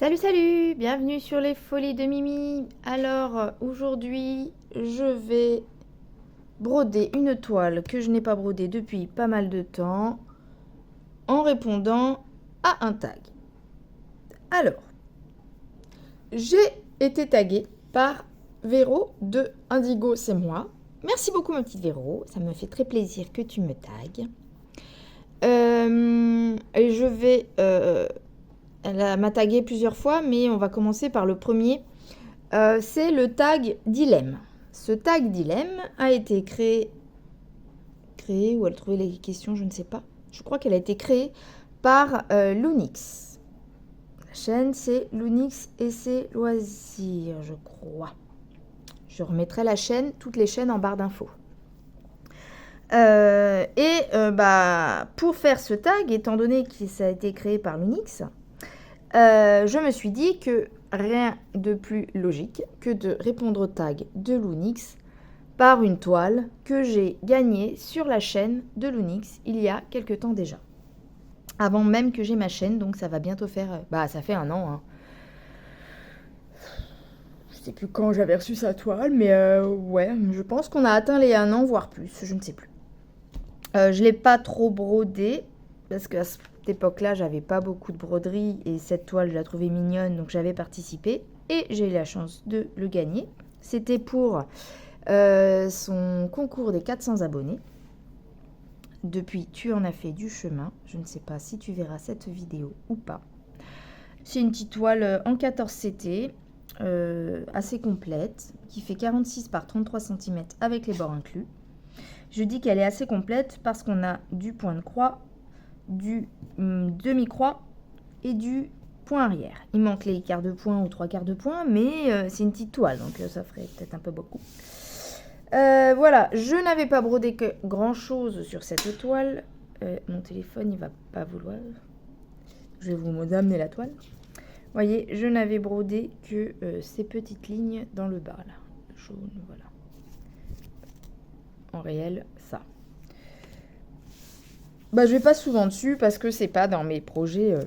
Salut, salut! Bienvenue sur les folies de Mimi. Alors, aujourd'hui, je vais broder une toile que je n'ai pas brodée depuis pas mal de temps en répondant à un tag. Alors, j'ai été taguée par Véro de Indigo, c'est moi. Merci beaucoup, ma petite Véro. Ça me fait très plaisir que tu me tagues. Et je vais... elle m'a tagué plusieurs fois, mais on va commencer par le premier. C'est le tag dilemme. Ce tag dilemme a été créé ou elle trouvait les questions, je ne sais pas. Je crois qu'elle a été créée par Loonix. La chaîne, c'est Loonix et ses loisirs, je crois. Je remettrai la chaîne, toutes les chaînes en barre d'infos. Pour faire ce tag, étant donné que ça a été créé par Loonix, je me suis dit que rien de plus logique que de répondre au tag de Loonix par une toile que j'ai gagnée sur la chaîne de Loonix il y a quelque temps déjà. Avant même que j'ai ma chaîne, donc ça va bientôt faire... ça fait un an. Hein. Je sais plus quand j'avais reçu sa toile, mais ouais, je pense qu'on a atteint les 1 an, voire plus, je ne sais plus. Je ne l'ai pas trop brodée, parce qu'à cette époque-là, j'avais pas beaucoup de broderie, et cette toile, je la trouvais mignonne, donc j'avais participé, et j'ai eu la chance de le gagner. C'était pour son concours des 400 abonnés. Depuis, tu en as fait du chemin. Je ne sais pas si tu verras cette vidéo ou pas. C'est une petite toile en 14 CT, assez complète, qui fait 46 par 33 cm avec les bords inclus. Je dis qu'elle est assez complète parce qu'on a du point de croix, du demi-croix et du point arrière. Il manque les quarts de point ou 3 quarts de point, mais c'est une petite toile, donc ça ferait peut-être un peu beaucoup. Voilà, je n'avais pas brodé que grand chose sur cette toile. Mon téléphone, il va pas vouloir. Je vais vous amener la toile. Vous voyez, je n'avais brodé que ces petites lignes dans le bas, là. Jaune, voilà. En réel, ça. Je vais pas souvent dessus parce que c'est pas dans mes projets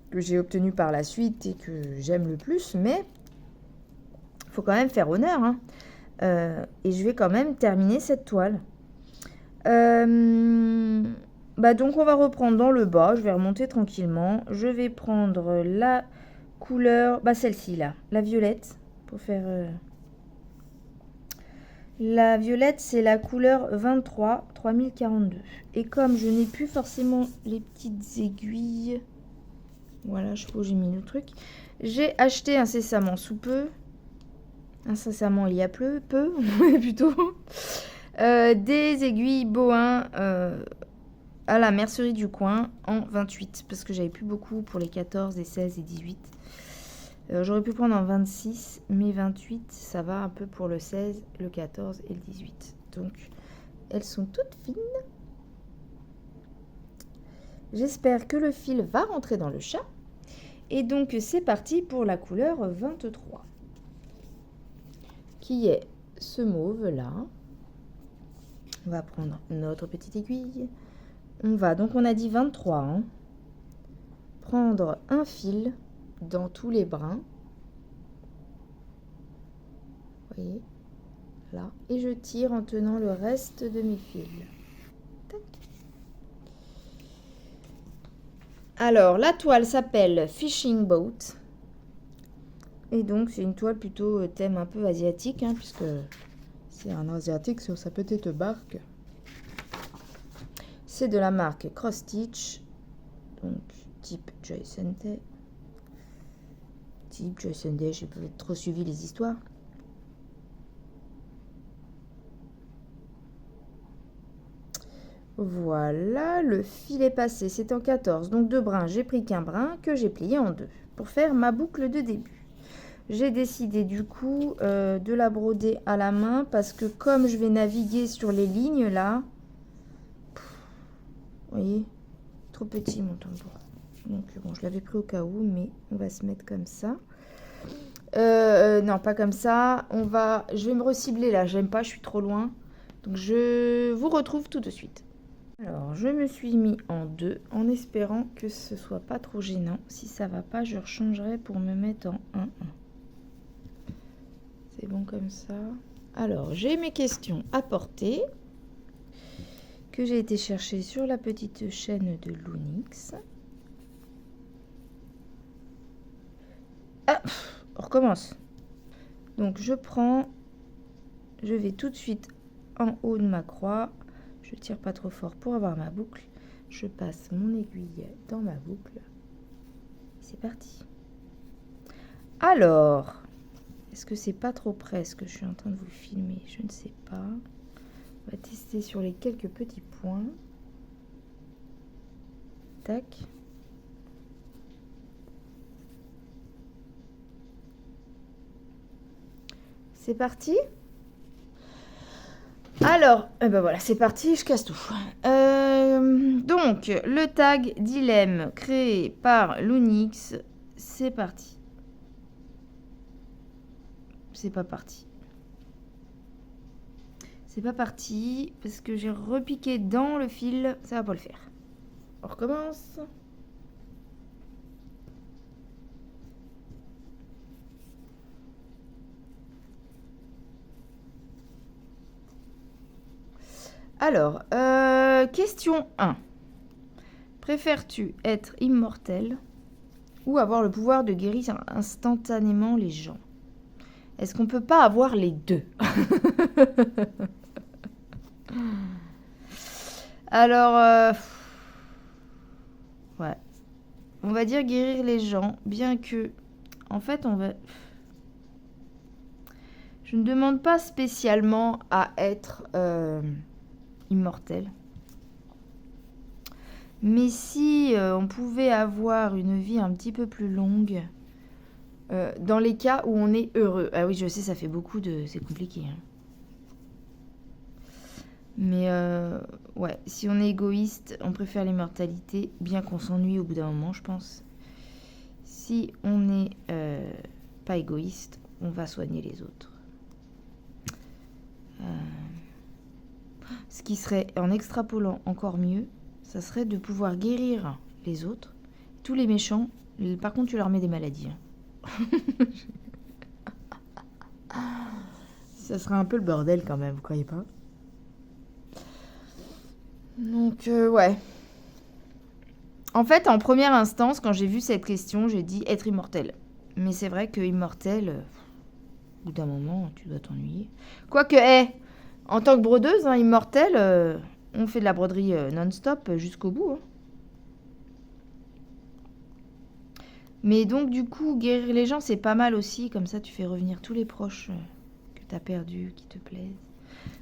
que j'ai obtenus par la suite et que j'aime le plus, mais il faut quand même faire honneur, hein. Et je vais quand même terminer cette toile. Donc on va reprendre dans le bas, je vais remonter tranquillement. Je vais prendre la couleur, celle-ci là, la violette, pour faire... La violette, c'est la couleur 23 3042. Et comme je n'ai plus forcément les petites aiguilles, voilà, je suppose j'ai mis le truc. J'ai acheté incessamment sous peu, incessamment il y a peu plutôt, des aiguilles Bohin à la mercerie du coin en 28, parce que j'avais plus beaucoup pour les 14, les 16 et 18. J'aurais pu prendre en 26, mais 28, ça va un peu pour le 16, le 14 et le 18. Donc, elles sont toutes fines. J'espère que le fil va rentrer dans le chat. Et donc, c'est parti pour la couleur 23, qui est ce mauve-là. On va prendre notre petite aiguille. Donc on a dit 23, hein. Prendre un fil dans tous les brins, vous voyez, là, et je tire en tenant le reste de mes fils. Tac. Alors, la toile s'appelle Fishing Boat, et donc c'est une toile plutôt thème un peu asiatique, hein, puisque c'est un asiatique sur sa petite barque. C'est de la marque Cross Stitch, donc type Joy Sunday. Joy Sunday, j'ai pas trop suivi les histoires. Voilà, le fil est passé, c'est en 14, donc 2 brins. J'ai pris qu'un brin que j'ai plié en 2 pour faire ma boucle de début. J'ai décidé du coup de la broder à la main parce que comme je vais naviguer sur les lignes là, vous voyez, trop petit mon tambour. Donc bon, je l'avais pris au cas où, mais on va se mettre comme ça. Non, pas comme ça. Je vais me recibler là, j'aime pas, je suis trop loin. Donc je vous retrouve tout de suite. Alors, je me suis mis en 2 en espérant que ce soit pas trop gênant. Si ça va pas, je rechangerai pour me mettre en 1-1. C'est bon comme ça. Alors, j'ai mes questions à porter que j'ai été chercher sur la petite chaîne de Loonix. Ah, on recommence. Donc, je vais tout de suite en haut de ma croix. Je tire pas trop fort pour avoir ma boucle. Je passe mon aiguille dans ma boucle. C'est parti. Alors, est-ce que c'est pas trop près ce que je suis en train de vous filmer? Je ne sais pas. On va tester sur les quelques petits points. Tac. C'est parti. Alors, ben voilà, c'est parti, je casse tout. Donc, le tag dilemme créé par Loonix, c'est parti. C'est pas parti. C'est pas parti parce que j'ai repiqué dans le fil, ça va pas le faire. On recommence. Alors, question 1. Préfères-tu être immortel ou avoir le pouvoir de guérir instantanément les gens? Est-ce qu'on peut pas avoir les deux? Alors, ouais. On va dire guérir les gens, bien que, en fait, je ne demande pas spécialement à être immortel. Mais si on pouvait avoir une vie un petit peu plus longue, dans les cas où on est heureux. Ah oui, je sais, ça fait beaucoup de... C'est compliqué. Hein. Mais ouais, si on est égoïste, on préfère l'immortalité, bien qu'on s'ennuie au bout d'un moment, je pense. Si on n'est pas égoïste, on va soigner les autres. Ce qui serait, en extrapolant encore mieux, ça serait de pouvoir guérir les autres. Tous les méchants, par contre, tu leur mets des maladies. Ça serait un peu le bordel quand même, vous croyez pas? Donc, ouais. En fait, en première instance, quand j'ai vu cette question, j'ai dit être immortel. Mais c'est vrai que immortel, au bout d'un moment, tu dois t'ennuyer. Quoique, en tant que brodeuse, hein, immortel, on fait de la broderie non-stop jusqu'au bout. Hein. Mais donc, du coup, guérir les gens, c'est pas mal aussi. Comme ça, tu fais revenir tous les proches que t'as perdus, qui te plaisent.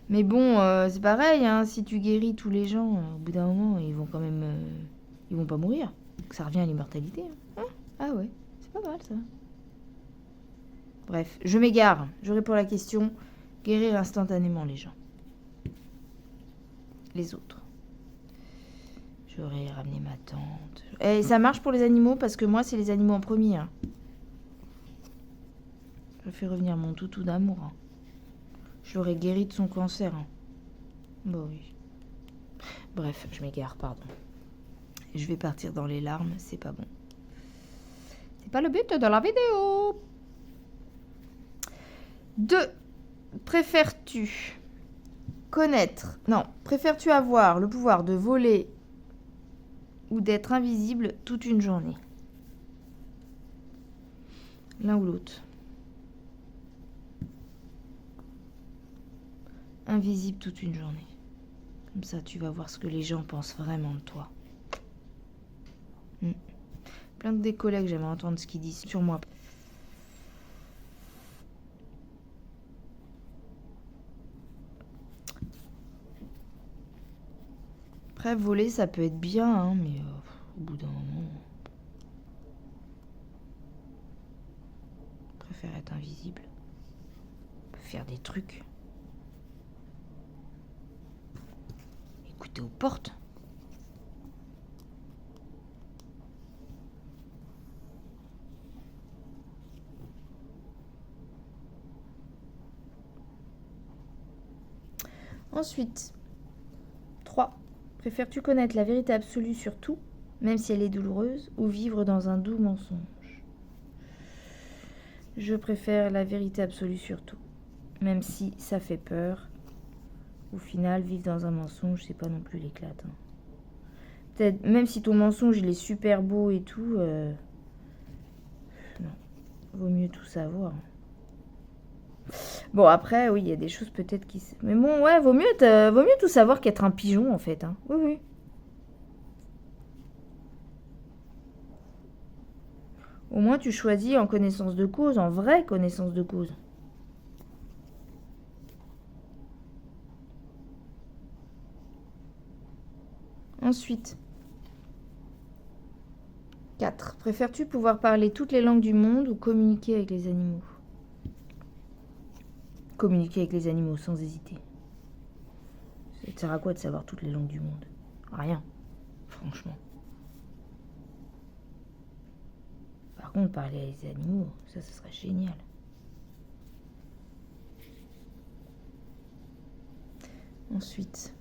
Mais bon, c'est pareil, hein, si tu guéris tous les gens, au bout d'un moment, ils vont quand même... ils vont pas mourir. Donc ça revient à l'immortalité. Hein. Ah ouais, c'est pas mal ça. Bref, je m'égare. Je réponds à la question. Guérir instantanément les gens. Les autres. J'aurais ramené ma tante. Et ça marche pour les animaux parce que moi, c'est les animaux en premier. Hein. Je fais revenir mon toutou d'amour. Hein. Je l'aurais guéri de son cancer. Hein. Bah oui. Bref, je m'égare, pardon. Je vais partir dans les larmes, c'est pas bon. C'est pas le but de la vidéo. 2. Préfères-tu préfères-tu avoir le pouvoir de voler ou d'être invisible toute une journée? L'un ou l'autre. Invisible toute une journée. Comme ça, tu vas voir ce que les gens pensent vraiment de toi. Plein de des collègues, j'aimerais entendre ce qu'ils disent sur moi. Après, voler, ça peut être bien, hein, mais au bout d'un moment... Je préfère être invisible. On peut faire des trucs. Écoutez aux portes. Ensuite, 3. Préfères-tu connaître la vérité absolue sur tout, même si elle est douloureuse, ou vivre dans un doux mensonge? Je préfère la vérité absolue sur tout, même si ça fait peur. Au final, vivre dans un mensonge, c'est pas non plus l'éclate. Hein. Peut-être, même si ton mensonge, il est super beau et tout, non, vaut mieux tout savoir. Bon, après, oui, il y a des choses peut-être qui... Mais bon, ouais, vaut mieux tout savoir qu'être un pigeon, en fait. Hein. Oui, oui. Au moins, tu choisis en connaissance de cause, en vraie connaissance de cause. Ensuite, 4. Préfères-tu pouvoir parler toutes les langues du monde ou communiquer avec les animaux? Communiquer avec les animaux sans hésiter. Ça te sert à quoi de savoir toutes les langues du monde? Rien, franchement. Par contre, parler avec les animaux, ça serait génial. Ensuite,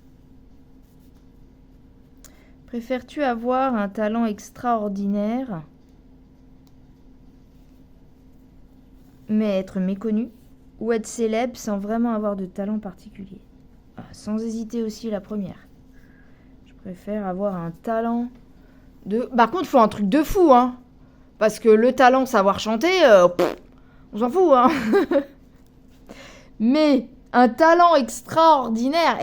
préfères-tu avoir un talent extraordinaire, mais être méconnu, ou être célèbre sans vraiment avoir de talent particulier? Sans hésiter aussi la première. Je préfère avoir un talent de... Par contre, il faut un truc de fou, hein. Parce que le talent, savoir chanter, on s'en fout, hein. Mais un talent extraordinaire.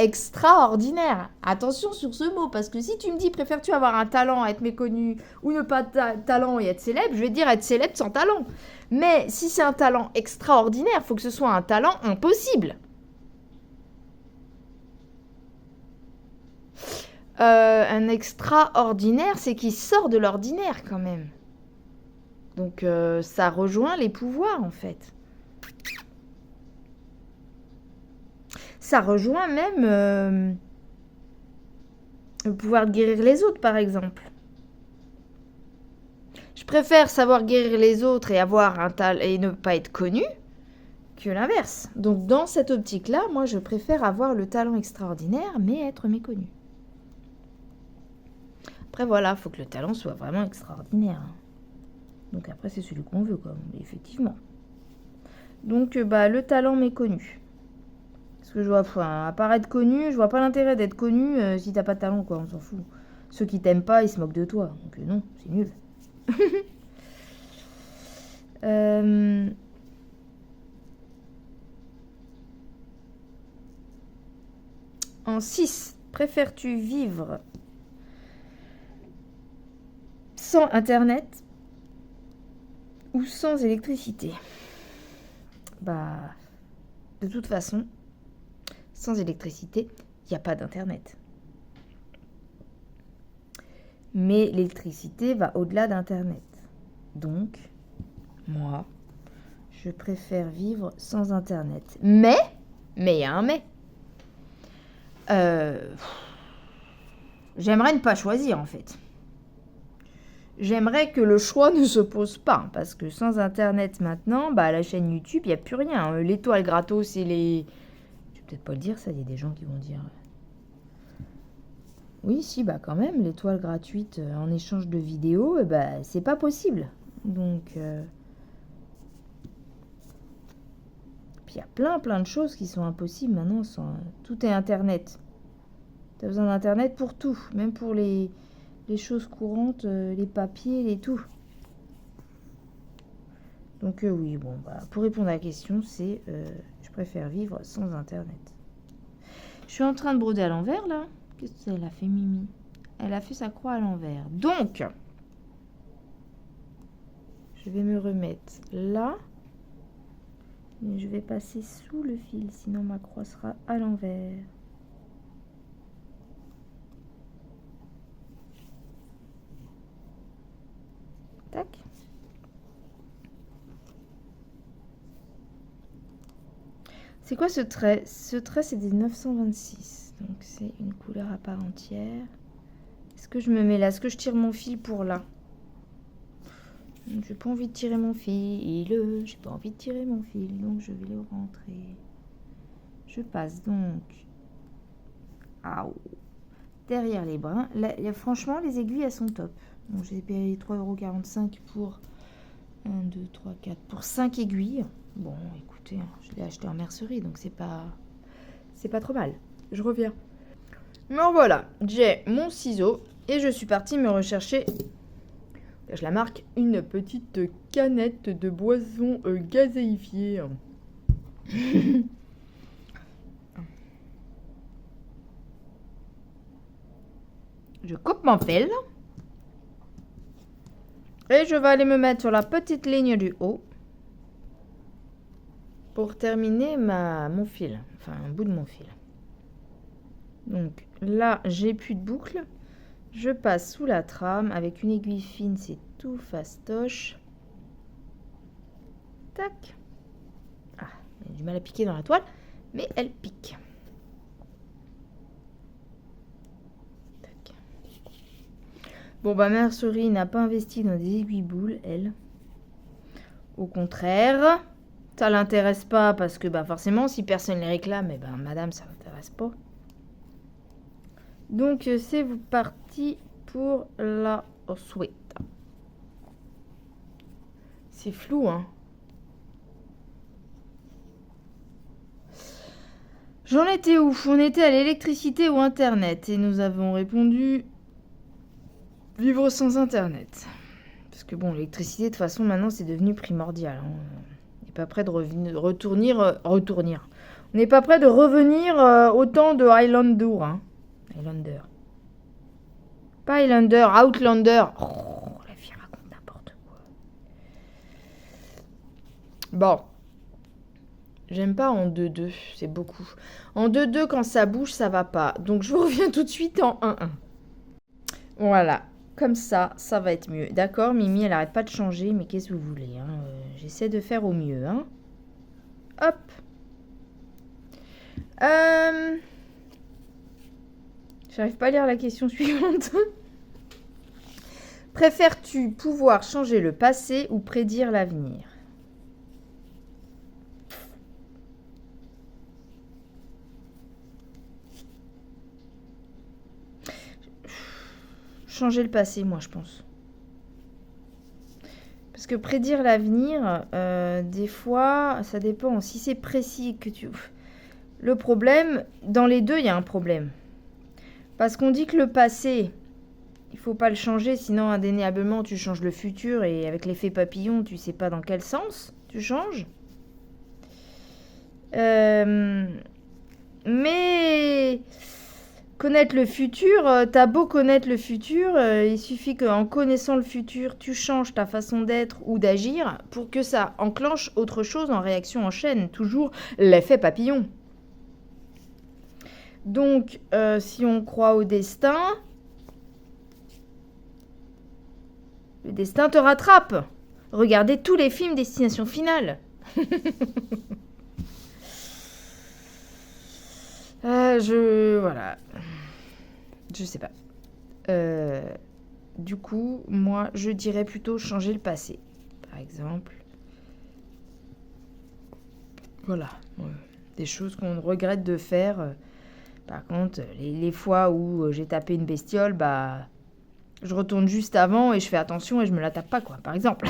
Attention sur ce mot, parce que si tu me dis, préfères-tu avoir un talent, être méconnu, ou ne pas de talent et être célèbre, je vais dire être célèbre sans talent. Mais si c'est un talent extraordinaire, il faut que ce soit un talent impossible. Un extraordinaire, c'est qu'il sort de l'ordinaire quand même. Donc ça rejoint les pouvoirs en fait. Ça rejoint même le pouvoir de guérir les autres par exemple. Je préfère savoir guérir les autres et avoir un talent et ne pas être connu que l'inverse. Donc dans cette optique-là, moi je préfère avoir le talent extraordinaire mais être méconnu. Après voilà, il faut que le talent soit vraiment extraordinaire. Donc après c'est celui qu'on veut quoi, effectivement. Donc le talent méconnu. Parce que je vois, à part être connu, je vois pas l'intérêt d'être connu si t'as pas de talent quoi, on s'en fout. Ceux qui t'aiment pas, ils se moquent de toi. Donc non, c'est nul. En 6, préfères-tu vivre sans internet ou sans électricité? De toute façon, sans électricité, il n'y a pas d'internet. Mais l'électricité va au-delà d'internet. Donc, moi, je préfère vivre sans internet. Mais il y a un mais. J'aimerais ne pas choisir en fait. J'aimerais que le choix ne se pose pas. Parce que sans internet maintenant, la chaîne YouTube, il n'y a plus rien. L'étoile gratos et les... Je vais peut-être pas le dire ça, il y a des gens qui vont dire... Oui, si, quand même, l'étoile gratuite en échange de vidéos, c'est pas possible. Donc... Puis il y a plein de choses qui sont impossibles maintenant. Tout est internet. T'as besoin d'internet pour tout. Même pour les choses courantes, les papiers, les tout. Donc oui, pour répondre à la question, c'est je préfère vivre sans internet. Je suis en train de broder à l'envers là. Qu'est-ce qu'elle a fait Mimi? Elle a fait sa croix à l'envers. Donc, je vais me remettre là. Mais je vais passer sous le fil, sinon ma croix sera à l'envers. Tac. C'est quoi ce trait? Ce trait, c'est des 926. Donc, c'est une couleur à part entière. Est-ce que je me mets là? Est-ce que je tire mon fil pour là? J'ai pas envie de tirer mon fil. J'ai pas envie de tirer mon fil. Donc, je vais le rentrer. Je passe donc. derrière les brins. Là, franchement, les aiguilles, elles sont top. Bon, j'ai payé 3,45 € pour 1, 2, 3, 4, pour 5 aiguilles. Bon, écoutez, je l'ai acheté en mercerie, donc c'est pas trop mal. Je reviens. Mais voilà, j'ai mon ciseau et je suis partie me rechercher, je la marque, une petite canette de boisson gazéifiée. Je coupe mon fil. Et je vais aller me mettre sur la petite ligne du haut pour terminer mon fil, enfin un bout de mon fil. Donc là, j'ai plus de boucle. Je passe sous la trame avec une aiguille fine, c'est tout fastoche. Tac. Ah, elle a du mal à piquer dans la toile, mais elle pique. Tac. Bon, bah, Mercerie n'a pas investi dans des aiguilles boules, elle. Au contraire, ça l'intéresse pas parce que, bah, forcément, si personne les réclame, eh ben, madame, ça l'intéresse pas. Donc, c'est parti pour la suite. C'est flou, hein. J'en étais où? On était à l'électricité ou Internet et nous avons répondu vivre sans Internet. Parce que bon, l'électricité, de toute façon, maintenant, c'est devenu primordial. Hein. On n'est pas prêt de retourner. On n'est pas prêt de revenir au temps de Highlander. Hein. Highlander. Pas Highlander, Outlander. Oh, la fille raconte n'importe quoi. Bon. J'aime pas en 2-2, c'est beaucoup. En 2-2, quand ça bouge, ça va pas. Donc, je vous reviens tout de suite en 1-1. Voilà. Comme ça, ça va être mieux. D'accord, Mimi, elle arrête pas de changer, mais qu'est-ce que vous voulez, hein, j'essaie de faire au mieux, hein. Hop. J'arrive pas à lire la question suivante. Préfères-tu pouvoir changer le passé ou prédire l'avenir? Changer le passé, moi, je pense. Parce que prédire l'avenir, des fois, ça dépend. Si c'est précis que tu... Le problème, dans les deux, il y a un problème. Parce qu'on dit que le passé, il faut pas le changer, sinon indéniablement, tu changes le futur. Et avec l'effet papillon, tu sais pas dans quel sens tu changes. Mais... Connaître le futur, t'as beau connaître le futur, il suffit qu'en connaissant le futur, tu changes ta façon d'être ou d'agir pour que ça enclenche autre chose en réaction en chaîne. Toujours l'effet papillon. Donc, si on croit au destin, le destin te rattrape. Regardez tous les films Destination Finale. Voilà. Je sais pas. Du coup, moi, je dirais plutôt changer le passé. Par exemple. Voilà. Des choses qu'on regrette de faire. Par contre, les fois où j'ai tapé une bestiole, bah... Je retourne juste avant et je fais attention et je me la tape pas, quoi. Par exemple.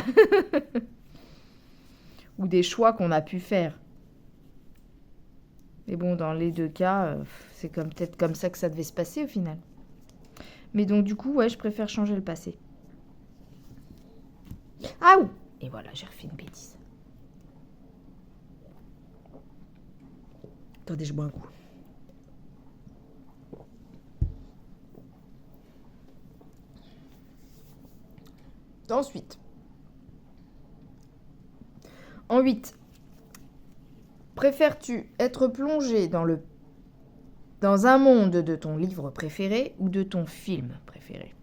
Ou des choix qu'on a pu faire. Mais bon, dans les deux cas, c'est peut-être comme ça que ça devait se passer au final. Mais donc du coup, ouais, je préfère changer le passé. Ah ouh! Et voilà, j'ai refait une bêtise. Attendez, je bois un coup. Ensuite. En 8. Préfères-tu être plongé dans un monde de ton livre préféré ou de ton film préféré?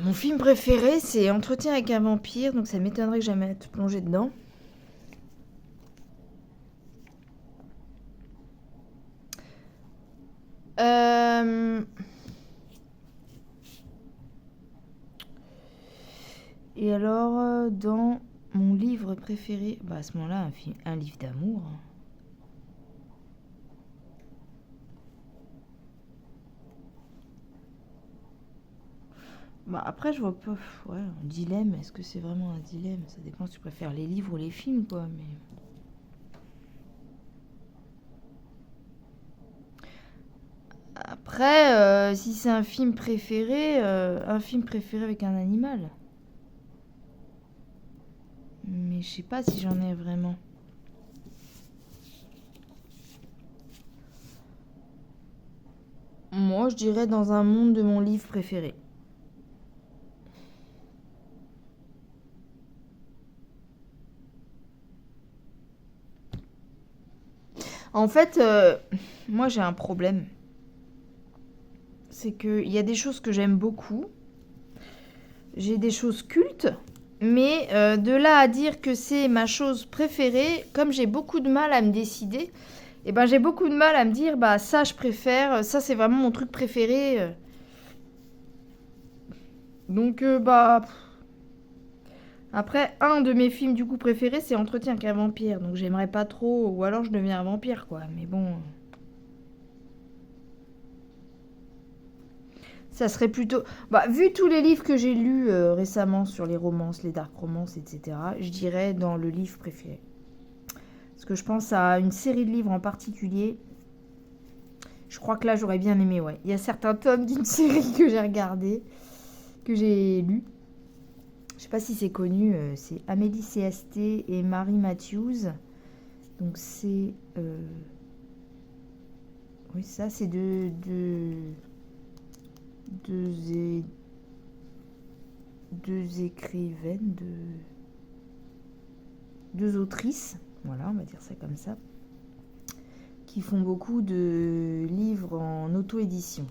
Mon film préféré, c'est Entretien avec un vampire, donc ça m'étonnerait que jamais être plongé dedans. Et alors, dans mon livre préféré, bah à ce moment-là, un livre d'amour. Bah, après, je vois pas. Ouais, un dilemme. Est-ce que c'est vraiment un dilemme? Ça dépend si tu préfères les livres ou les films, quoi. Mais après, si c'est un film préféré avec un animal. Mais je sais pas si j'en ai vraiment. Moi, je dirais dans un monde de mon livre préféré. En fait, moi j'ai un problème. C'est qu'il y a des choses que j'aime beaucoup. J'ai des choses cultes. Mais de là à dire que c'est ma chose préférée, comme j'ai beaucoup de mal à me décider, et ben j'ai beaucoup de mal à me dire, bah ça je préfère, ça c'est vraiment mon truc préféré. Donc bah... Après, un de mes films du coup préférés, c'est Entretien avec un vampire. Donc j'aimerais pas trop, ou alors je deviens un vampire quoi. Mais bon... Ça serait plutôt... Bah, vu tous les livres que j'ai lus récemment sur les romances, les dark romances, etc., je dirais dans le livre préféré. Parce que je pense à une série de livres en particulier. Je crois que là, j'aurais bien aimé, ouais. Il y a certains tomes d'une série que j'ai regardé, que j'ai lu. Je sais pas si c'est connu, c'est Amélie CST et Marie Matthews. Donc c'est... Oui, ça, c'est deux écrivaines, deux autrices, voilà, on va dire ça comme ça, qui font beaucoup de livres en auto-édition.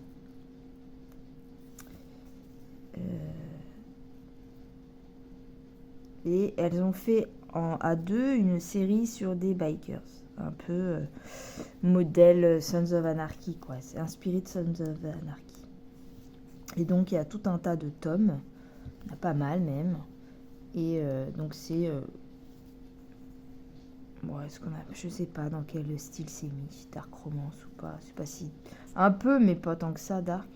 Et elles ont fait à deux une série sur des bikers, un peu modèle Sons of Anarchy, quoi. C'est inspiré de Sons of Anarchy. Et donc il y a tout un tas de tomes, il y en a pas mal même. Et donc c'est... bon, est-ce qu'on a... Je sais pas dans quel style c'est mis, dark romance ou pas. Je sais pas si... Un peu, mais pas tant que ça, dark.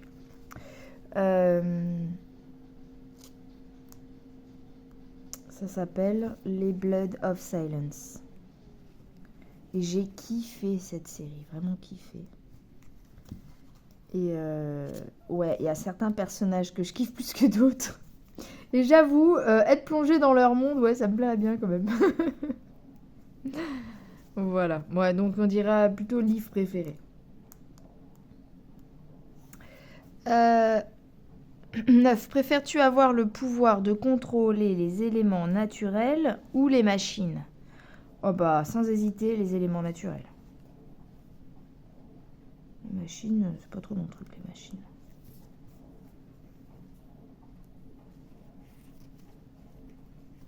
Ça s'appelle Les Blood of Silence. Et j'ai kiffé cette série, vraiment kiffé. Et ouais, il y a certains personnages que je kiffe plus que d'autres. Et j'avoue, être plongé dans leur monde, ouais, ça me plaît bien quand même. Voilà. Ouais, donc on dira plutôt livre préféré. 9. Préfères-tu avoir le pouvoir de contrôler les éléments naturels ou les machines? Oh bah, sans hésiter, les éléments naturels. Les machines, c'est pas trop mon truc, les machines.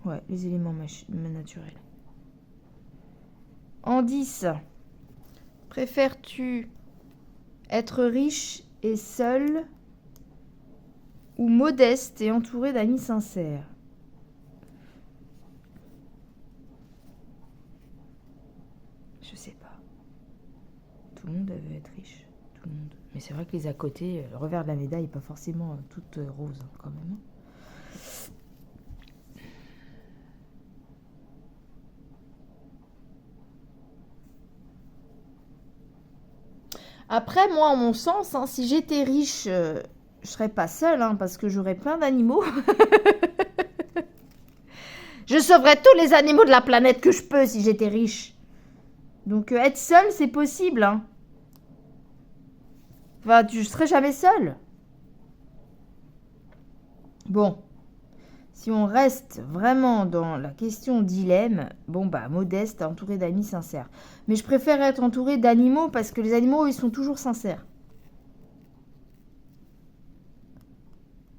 Ouais, les éléments naturels. En 10. Préfères-tu être riche et seul ou modeste et entouré d'amis sincères? Je sais pas. Tout le monde veut être riche. Tout le monde. Mais c'est vrai que les à côté, le revers de la médaille n'est pas forcément toute rose quand même. Après, moi, en mon sens, hein, si j'étais riche, je serais pas seule, hein, parce que j'aurais plein d'animaux. Je sauverais tous les animaux de la planète que je peux si j'étais riche. Donc être seule, c'est possible. Hein. Enfin, je serais jamais seule. Bon. Si on reste vraiment dans la question dilemme, bon bah modeste, entouré d'amis sincères. Mais je préfère être entouré d'animaux parce que les animaux, ils sont toujours sincères.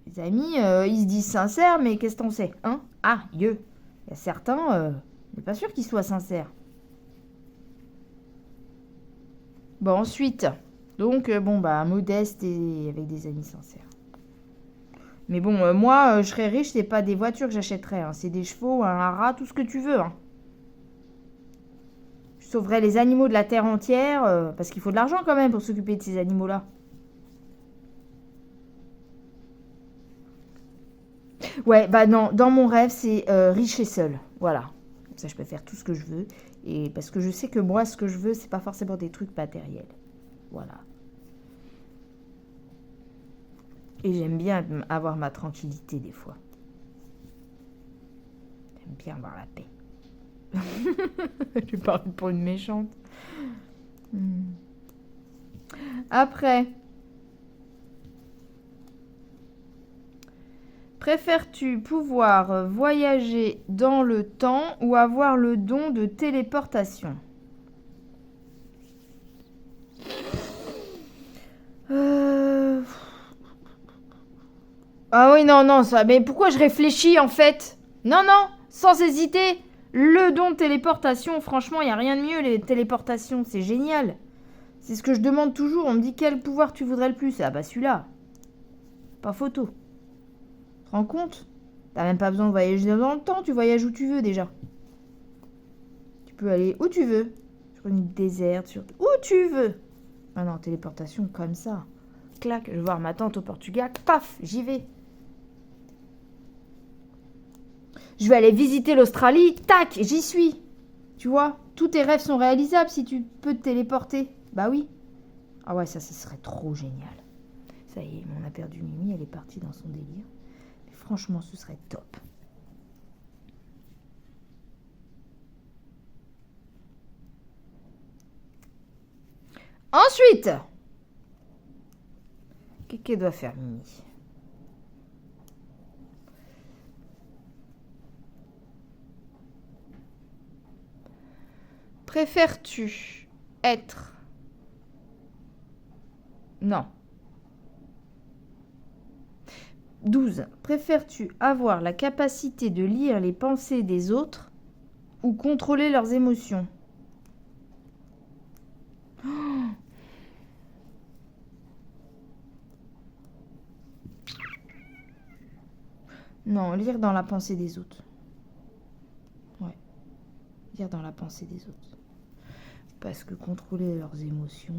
Les amis, ils se disent sincères, mais qu'est-ce qu'on sait, hein? Ah, Dieu. Il y a certains, on n'est pas sûr qu'ils soient sincères. Bon, ensuite, donc, bon bah modeste et avec des amis sincères. Mais bon, moi, je serais riche, c'est pas des voitures que j'achèterais. Hein. C'est des chevaux, un rat, tout ce que tu veux. Hein. Je sauverais les animaux de la terre entière, parce qu'il faut de l'argent quand même pour s'occuper de ces animaux-là. Ouais, bah non, dans mon rêve, c'est riche et seul. Voilà. Comme ça, je peux faire tout ce que je veux. Et parce que je sais que moi, ce que je veux, c'est pas forcément des trucs matériels. Voilà. Et j'aime bien avoir ma tranquillité des fois. J'aime bien avoir la paix. Je parle pour une méchante. Après, préfères-tu pouvoir voyager dans le temps ou avoir le don de téléportation? Ah oui, non, non, ça. Mais pourquoi je réfléchis en fait? Non, non, sans hésiter. Le don de téléportation, franchement, il n'y a rien de mieux, les téléportations, c'est génial. C'est ce que je demande toujours. On me dit quel pouvoir tu voudrais le plus? Ah bah celui-là. Pas photo. Tu te rends compte? T'as même pas besoin de voyager dans le temps, tu voyages où tu veux déjà. Tu peux aller où tu veux. Sur une île déserte, sur où tu veux. Ah non, téléportation comme ça. Clac, je vais voir ma tante au Portugal. Paf, j'y vais. Je vais aller visiter l'Australie. Tac, j'y suis. Tu vois, tous tes rêves sont réalisables si tu peux te téléporter. Bah oui. Ah ouais, ça serait trop génial. Ça y est, on a perdu Mimi, elle est partie dans son délire. Mais franchement, ce serait top. Ensuite, qu'est-ce qu'elle doit faire, Mimi? Préfères-tu être... Non. 12. Préfères-tu avoir la capacité de lire les pensées des autres ou contrôler leurs émotions? Non, lire dans la pensée des autres. Ouais. Lire dans la pensée des autres. Parce que contrôler leurs émotions...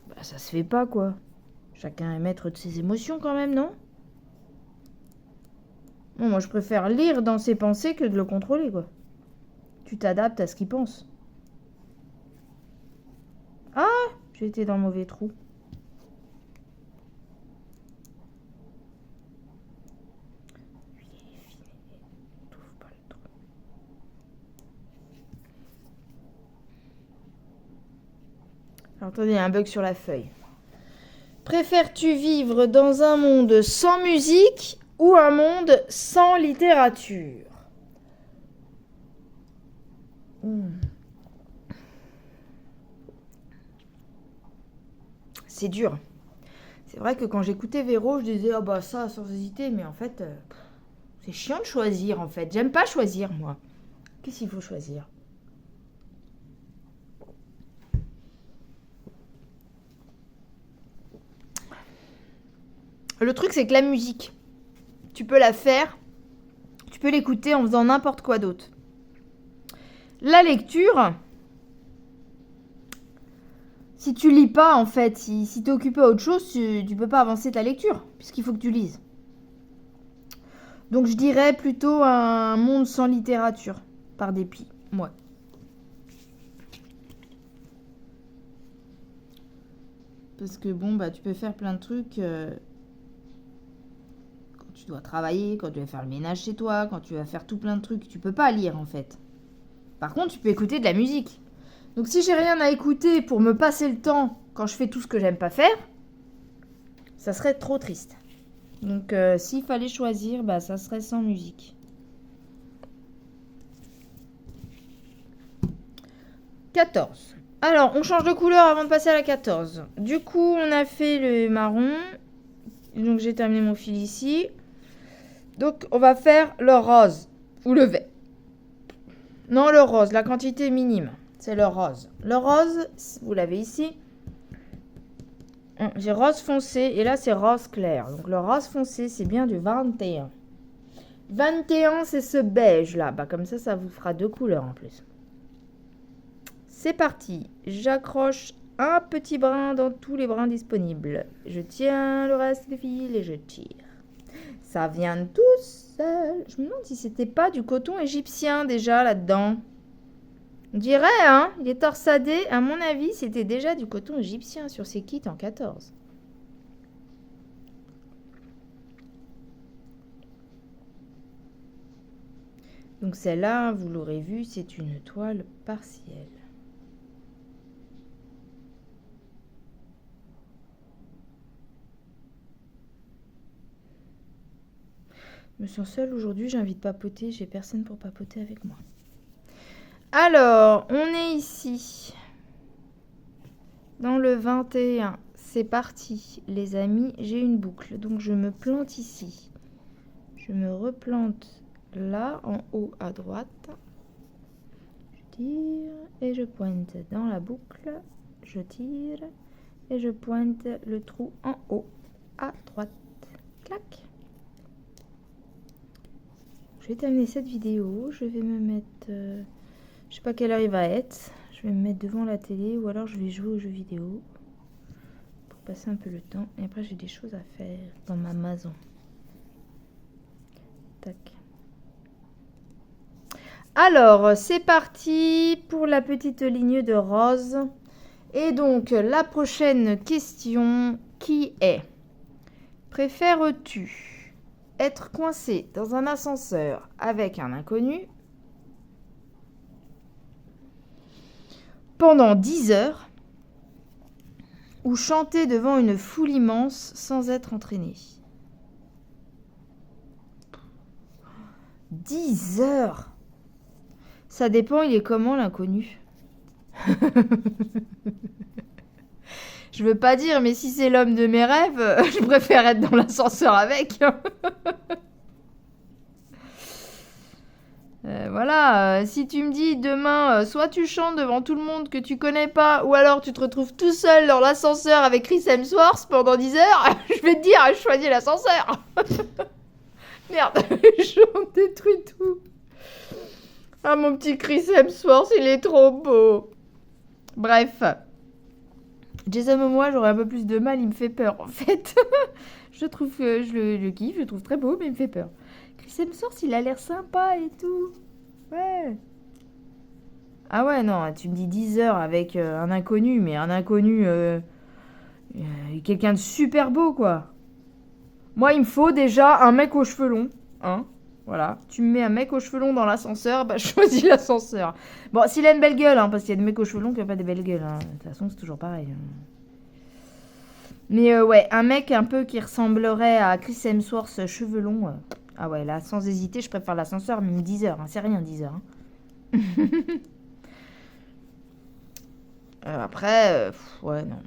Bah, ça se fait pas, quoi. Chacun est maître de ses émotions, quand même, non? Non, moi, je préfère lire dans ses pensées que de le contrôler, quoi. Tu t'adaptes à ce qu'il pense. Ah, j'ai été dans le mauvais trou. Alors, attendez, il y a un bug sur la feuille. Préfères-tu vivre dans un monde sans musique ou un monde sans littérature? C'est dur. C'est vrai que quand j'écoutais Véro, je disais oh bah ça sans hésiter, mais en fait, c'est chiant de choisir en fait. J'aime pas choisir moi. Qu'est-ce qu'il faut choisir? Le truc, c'est que la musique, tu peux la faire, tu peux l'écouter en faisant n'importe quoi d'autre. La lecture, si tu lis pas, en fait, si tu es occupé à autre chose, tu peux pas avancer ta lecture, puisqu'il faut que tu lises. Donc je dirais plutôt un monde sans littérature, par dépit. Ouais. Parce que bon, bah tu peux faire plein de trucs... Tu dois travailler, quand tu vas faire le ménage chez toi, quand tu vas faire tout plein de trucs. Tu peux pas lire en fait. Par contre, tu peux écouter de la musique. Donc si j'ai rien à écouter pour me passer le temps quand je fais tout ce que j'aime pas faire, ça serait trop triste. Donc s'il fallait choisir, bah ça serait sans musique. 14. Alors, on change de couleur avant de passer à la 14. Du coup, on a fait le marron. Donc j'ai terminé mon fil ici. Donc, on va faire le rose ou le vert. Non, le rose, la quantité est minime. C'est le rose. Le rose, vous l'avez ici. J'ai rose foncé et là, c'est rose clair. Donc, le rose foncé, c'est bien du 21. 21, c'est ce beige là. Bah, comme ça vous fera 2 couleurs en plus. C'est parti. J'accroche un petit brin dans tous les brins disponibles. Je tiens le reste des fils et je tire. Ça vient de tout seul. Je me demande si c'était pas du coton égyptien déjà là-dedans. On dirait, hein, il est torsadé. À mon avis, c'était déjà du coton égyptien sur ces kits en 14. Donc celle-là, vous l'aurez vu, c'est une toile partielle. Je me sens seule aujourd'hui, j'ai envie de papoter, j'ai personne pour papoter avec moi. Alors, on est ici, dans le 21. C'est parti, les amis, j'ai une boucle. Donc je me plante ici. Je me replante là, en haut à droite. Je tire et je pointe dans la boucle. Je tire et je pointe le trou en haut à droite. Clac. Je vais terminer cette vidéo. Je vais me mettre... je sais pas quelle heure il va être. Je vais me mettre devant la télé ou alors je vais jouer aux jeux vidéo. Pour passer un peu le temps. Et après j'ai des choses à faire dans ma maison. Tac. Alors, c'est parti pour la petite ligne de rose. Et donc, la prochaine question qui est: préfères-tu être coincé dans un ascenseur avec un inconnu pendant 10 heures ou chanter devant une foule immense sans être entraîné? 10 heures. Ça dépend, il est comment l'inconnu? Je veux pas dire, mais si c'est l'homme de mes rêves, je préfère être dans l'ascenseur avec. Voilà, si tu me dis demain, soit tu chantes devant tout le monde que tu connais pas, ou alors tu te retrouves tout seul dans l'ascenseur avec Chris Hemsworth pendant 10 heures, je vais te dire, je choisis l'ascenseur. Merde, j'en détruis tout. Ah, mon petit Chris Hemsworth, il est trop beau. Bref. Jason Momoa, j'aurais un peu plus de mal, il me fait peur en fait. Je trouve que je le kiffe, je le trouve très beau, mais il me fait peur. Chris Hemsworth, il a l'air sympa et tout. Ouais. Ah ouais, non, tu me dis 10 heures avec un inconnu, mais un inconnu, quelqu'un de super beau, quoi. Moi, il me faut déjà un mec aux cheveux longs, hein. Voilà, tu me mets un mec aux cheveux longs dans l'ascenseur, bah je choisis l'ascenseur. Bon, s'il a une belle gueule, hein, parce qu'il y a des mecs aux cheveux longs qui n'ont pas des belles gueules. Hein. De toute façon, c'est toujours pareil. Mais ouais, un mec un peu qui ressemblerait à Chris Hemsworth, cheveux longs. Ah ouais, là, sans hésiter, je préfère l'ascenseur, même 10 heures. Hein, c'est rien, 10 heures. Hein. Après, ouais, non.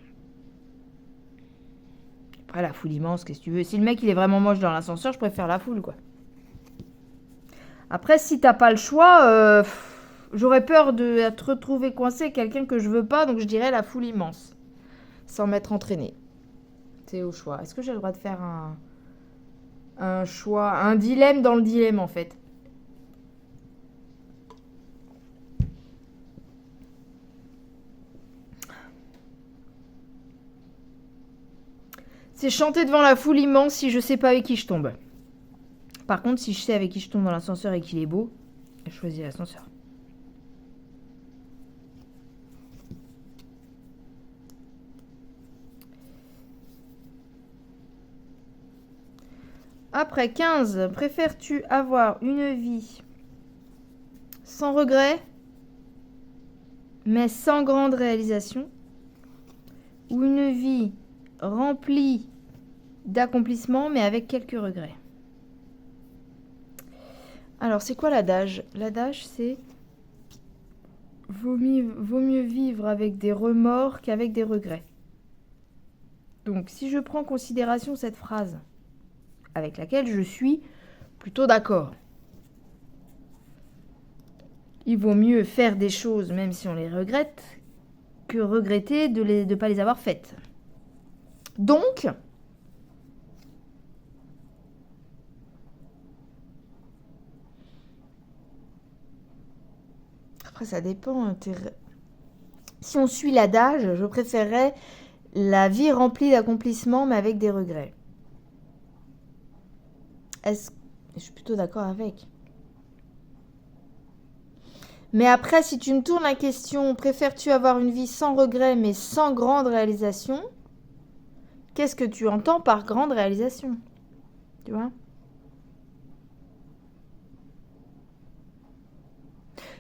Après, la foule immense, qu'est-ce que tu veux? Si le mec, il est vraiment moche dans l'ascenseur, je préfère la foule, quoi. Après, si t'as pas le choix, j'aurais peur de te retrouver coincé avec quelqu'un que je veux pas, donc je dirais la foule immense. Sans m'être entraîné. C'est au choix. Est-ce que j'ai le droit de faire un choix, un dilemme dans le dilemme, en fait? C'est chanter devant la foule immense si je sais pas avec qui je tombe. Par contre, si je sais avec qui je tombe dans l'ascenseur et qu'il est beau, je choisis l'ascenseur. Après 15, préfères-tu avoir une vie sans regret, mais sans grande réalisation, ou une vie remplie d'accomplissements, mais avec quelques regrets? Alors, c'est quoi l'adage? L'adage, c'est vaut mieux vivre avec des remords qu'avec des regrets. Donc, si je prends en considération cette phrase, avec laquelle je suis plutôt d'accord, il vaut mieux faire des choses, même si on les regrette, que regretter de ne pas les avoir faites. Donc, après ça dépend. Si on suit l'adage, je préférerais la vie remplie d'accomplissements, mais avec des regrets. Est-ce... Je suis plutôt d'accord avec. Mais après, si tu me tournes la question, préfères-tu avoir une vie sans regret mais sans grande réalisation? Qu'est-ce que tu entends par grande réalisation? Tu vois?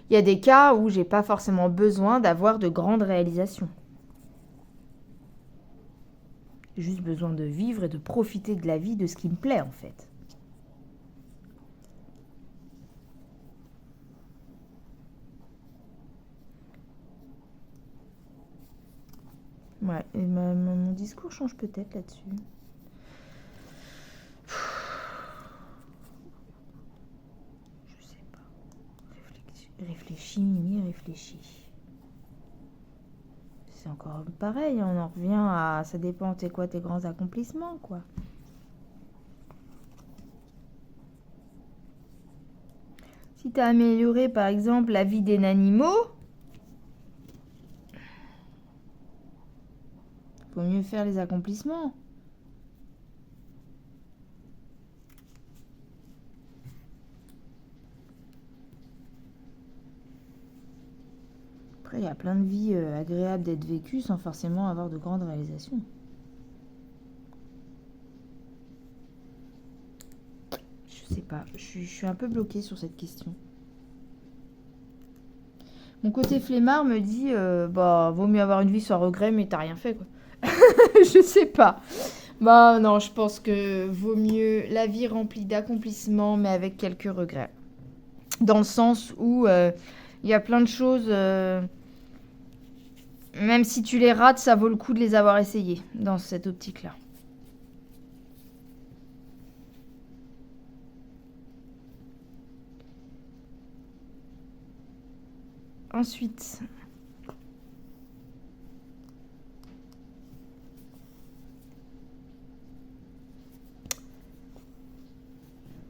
Il y a des cas où j'ai pas forcément besoin d'avoir de grandes réalisations. J'ai juste besoin de vivre et de profiter de la vie, de ce qui me plaît en fait. Ouais, et mon discours change peut-être là-dessus. Je sais pas. Réfléchis, Mimi, réfléchis. C'est encore pareil, on en revient à... Ça dépend, c'est quoi tes grands accomplissements, quoi. Si tu as amélioré, par exemple, la vie des animaux, faut mieux faire les accomplissements. Après, il y a plein de vies agréables d'être vécues sans forcément avoir de grandes réalisations. Je sais pas, je suis un peu bloquée sur cette question. Mon côté flemmard me dit, bah, vaut mieux avoir une vie sans regret, mais t'as rien fait, quoi. Je sais pas. Bah non, je pense que vaut mieux la vie remplie d'accomplissements, mais avec quelques regrets. Dans le sens où il y a plein de choses, même si tu les rates, ça vaut le coup de les avoir essayées, dans cette optique-là. Ensuite...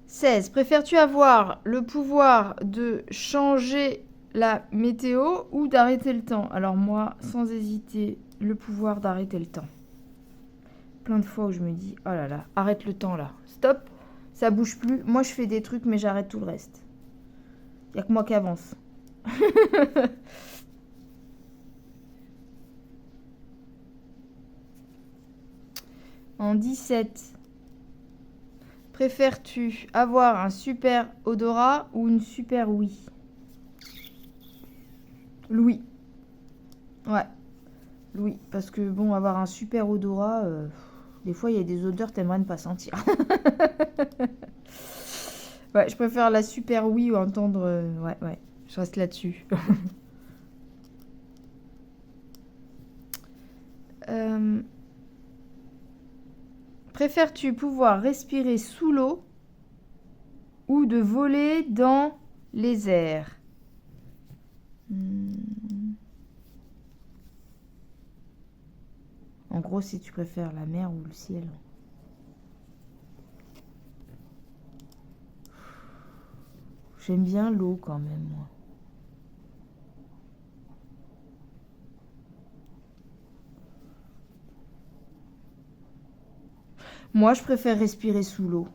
16. Préfères-tu avoir le pouvoir de changer la météo ou d'arrêter le temps? Alors moi, sans hésiter, le pouvoir d'arrêter le temps. Plein de fois où je me dis, oh là là, arrête le temps là. Stop, ça bouge plus. Moi, je fais des trucs, mais j'arrête tout le reste. Il n'y a que moi qui avance. En 17. Préfères-tu avoir un super odorat ou une super ouïe? L'ouïe. Ouais. L'ouïe. Parce que bon, avoir un super odorat, des fois il y a des odeurs t'aimerais ne pas sentir. Ouais, je préfère la super ouïe ou entendre. Ouais, je reste là-dessus. Préfères-tu pouvoir respirer sous l'eau ou de voler dans les airs? En gros, si tu préfères la mer ou le ciel. J'aime bien l'eau quand même, moi. Moi, je préfère respirer sous l'eau.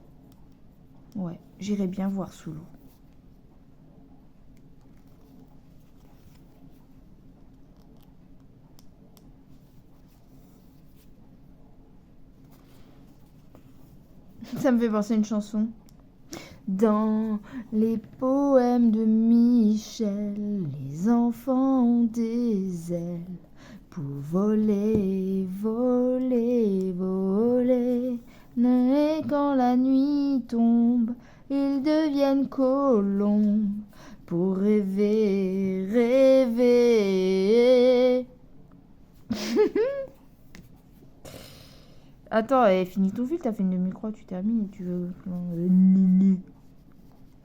Ouais, j'irais bien voir sous l'eau. Ça me fait penser à une chanson. Dans les poèmes de Michel, les enfants ont des ailes pour voler, voler, voler. Et quand la nuit tombe, ils deviennent colombes pour rêver, rêver. Attends, finis ton fil, t'as fait une demi-croix, tu termines et tu veux...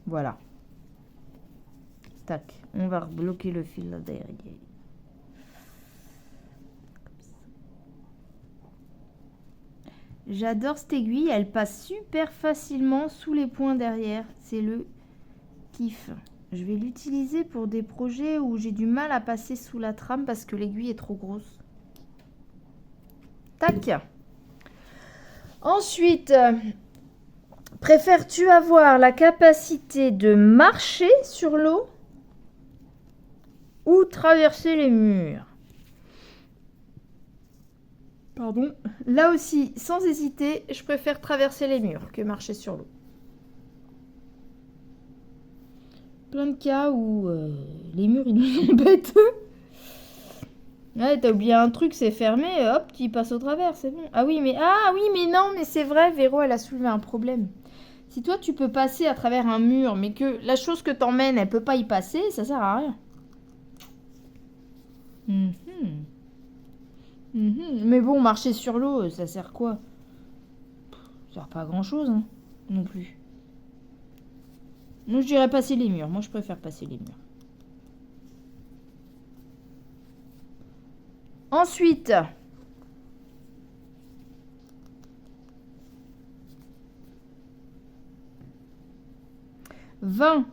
Voilà. Tac, on va bloquer le fil là derrière. J'adore cette aiguille, elle passe super facilement sous les points derrière. C'est le kiff. Je vais l'utiliser pour des projets où j'ai du mal à passer sous la trame parce que l'aiguille est trop grosse. Tac. Ensuite, Préfères-tu avoir la capacité de marcher sur l'eau ou traverser les murs? Pardon. Là aussi, sans hésiter, je préfère traverser les murs que marcher sur l'eau. Plein de cas où les murs, ils nous embêtent. Ouais, t'as oublié un truc, c'est fermé, hop, tu passes au travers, c'est bon. Ah oui, mais non, mais c'est vrai, Véro, elle a soulevé un problème. Si toi, tu peux passer à travers un mur, mais que la chose que t'emmènes, elle peut pas y passer, ça sert à rien. Mais bon, marcher sur l'eau, ça sert quoi? Ça sert pas à grand chose, hein, non plus. Moi, je dirais passer les murs. Moi, je préfère passer les murs. Ensuite, « 20.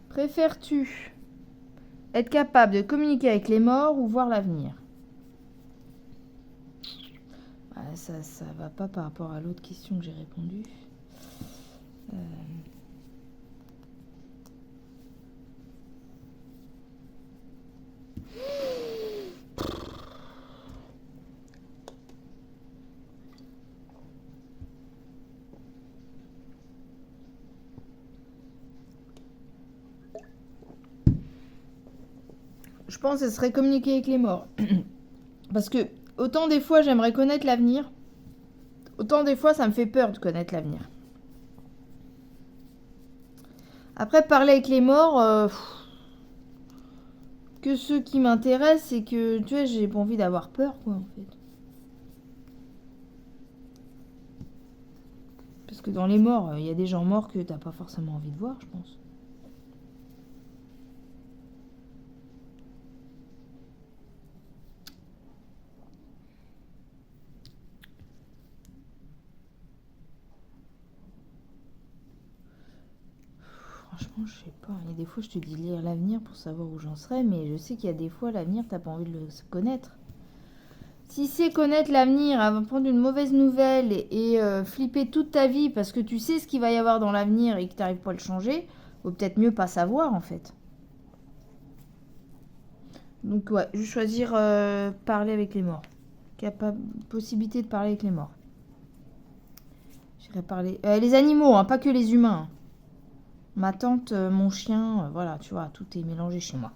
Préfères-tu être capable de communiquer avec les morts ou voir l'avenir? » Ça va pas par rapport à l'autre question que j'ai répondu. Je pense que ce serait communiquer avec les morts. Parce que autant des fois j'aimerais connaître l'avenir, autant des fois ça me fait peur de connaître l'avenir. Après, parler avec les morts, que ce qui m'intéresse, c'est que, tu vois, j'ai pas envie d'avoir peur, quoi, en fait. Parce que dans les morts, il y a des gens morts que t'as pas forcément envie de voir, je pense. Franchement, je sais pas. Il y a des fois, je te dis lire l'avenir pour savoir où j'en serai, mais je sais qu'il y a des fois, l'avenir, t'as pas envie de le connaître. Si c'est connaître l'avenir, apprendre une mauvaise nouvelle et flipper toute ta vie parce que tu sais ce qu'il va y avoir dans l'avenir et que t'arrives pas à le changer, vaut peut-être mieux pas savoir, en fait. Donc, ouais, je vais choisir parler avec les morts. Possibilité de parler avec les morts. J'irai parler... les animaux, hein, pas que les humains. Ma tante, mon chien, voilà, tu vois, tout est mélangé chez moi.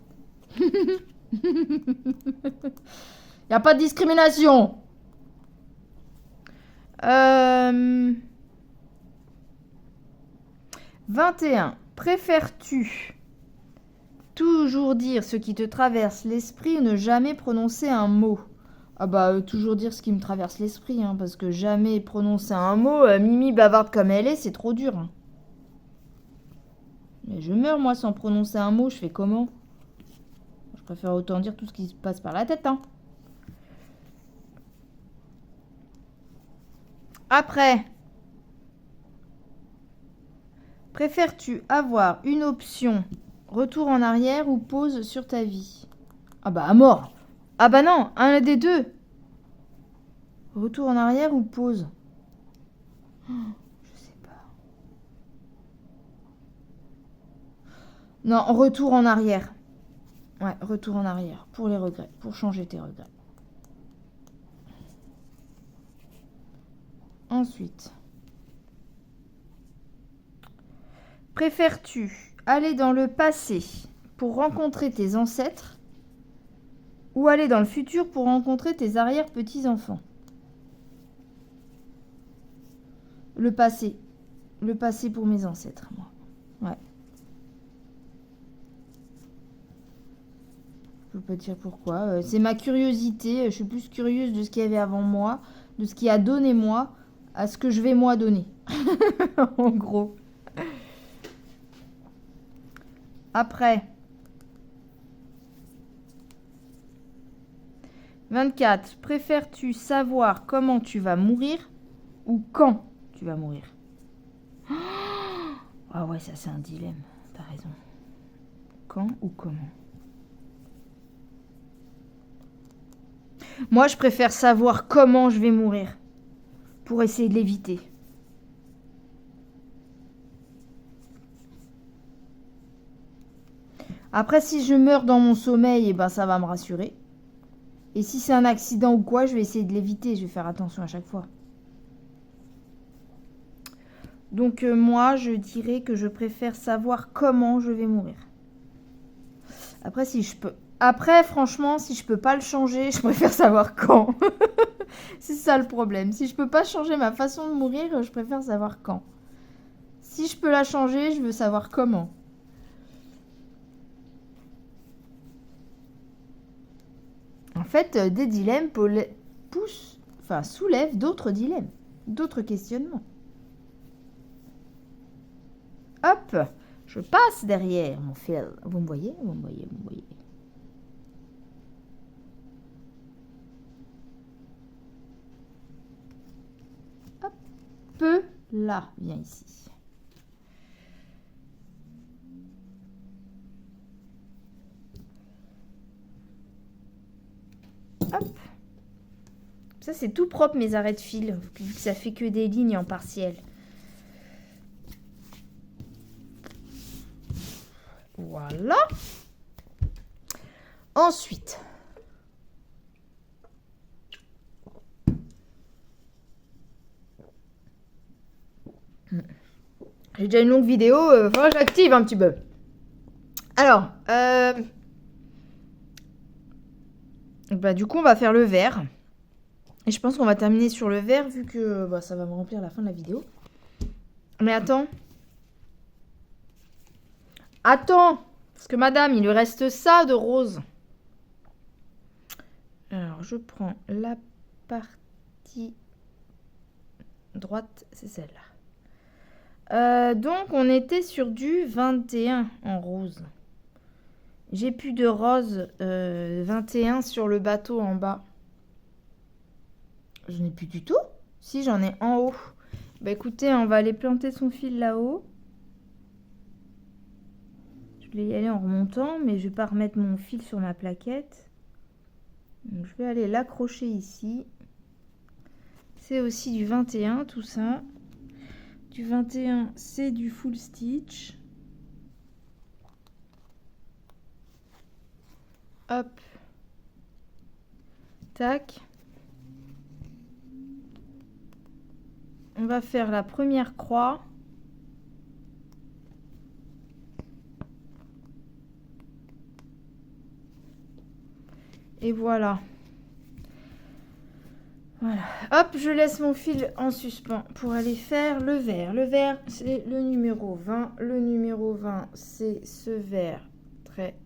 Y a pas de discrimination. 21. Préfères-tu toujours dire ce qui te traverse l'esprit ou ne jamais prononcer un mot? Ah bah, toujours dire ce qui me traverse l'esprit, hein, parce que jamais prononcer un mot, Mimi bavarde comme elle est, c'est trop dur. Hein. Mais je meurs, moi, sans prononcer un mot, je fais comment? Je préfère autant dire tout ce qui se passe par la tête, hein. Après, préfères-tu avoir une option retour en arrière ou pause sur ta vie? Ah bah, à mort. Ah bah non, un des deux. Retour en arrière ou pause? Je sais pas. Non, retour en arrière. Ouais, retour en arrière. Pour les regrets. Pour changer tes regrets. Ensuite. Préfères-tu aller dans le passé pour rencontrer tes ancêtres ou aller dans le futur pour rencontrer tes arrière-petits-enfants? Le passé. Le passé pour mes ancêtres, moi. Ouais. Je peux pas te dire pourquoi. C'est ma curiosité. Je suis plus curieuse de ce qu'il y avait avant moi, de ce qui a donné moi, à ce que je vais moi donner. En gros. Après. 24. Préfères-tu savoir comment tu vas mourir ou quand tu vas mourir? Ah ouais, ça c'est un dilemme. T'as raison. Quand ou comment? Moi, je préfère savoir comment je vais mourir. pour essayer de l'éviter. Après, si je meurs dans mon sommeil, eh ben, ça va me rassurer. Et si c'est un accident ou quoi, je vais essayer de l'éviter. Je vais faire attention à chaque fois. Donc moi, je dirais que je préfère savoir comment je vais mourir. Après, si je peux... Après, franchement, si je peux pas le changer, je préfère savoir quand. C'est ça le problème. Si je peux pas changer ma façon de mourir, je préfère savoir quand. Si je peux la changer, je veux savoir comment. En fait, des dilemmes soulèvent d'autres dilemmes, d'autres questionnements. Hop, je passe derrière mon fil. Vous me voyez, vous me voyez, vous me voyez. Hop, là, viens ici. Hop. Ça, c'est tout propre, mes arrêts de fil. Ça fait que des lignes en partiel. Voilà. Ensuite. J'ai déjà une longue vidéo. J'active un petit peu. Alors. Du coup, on va faire le vert. Et je pense qu'on va terminer sur le vert vu que ça va me remplir la fin de la vidéo. Mais attends. Attends. Parce que madame, il lui reste ça de rose. Alors, je prends la partie droite. C'est celle-là. Donc, on était sur du 21 en rose. J'ai plus de rose 21 sur le bateau en bas. Je n'ai plus du tout. Si, j'en ai en haut. Bah écoutez, on va aller planter son fil là-haut. Je vais y aller en remontant, mais je vais pas remettre mon fil sur ma plaquette. Donc, je vais aller l'accrocher ici. C'est aussi du 21 tout ça. Du 21, c'est du full stitch. Hop. Tac. On va faire la première croix. Et voilà. Voilà. Hop, je laisse mon fil en suspens pour aller faire le vert. Le vert, c'est le numéro 20. Le numéro 20, c'est ce vert très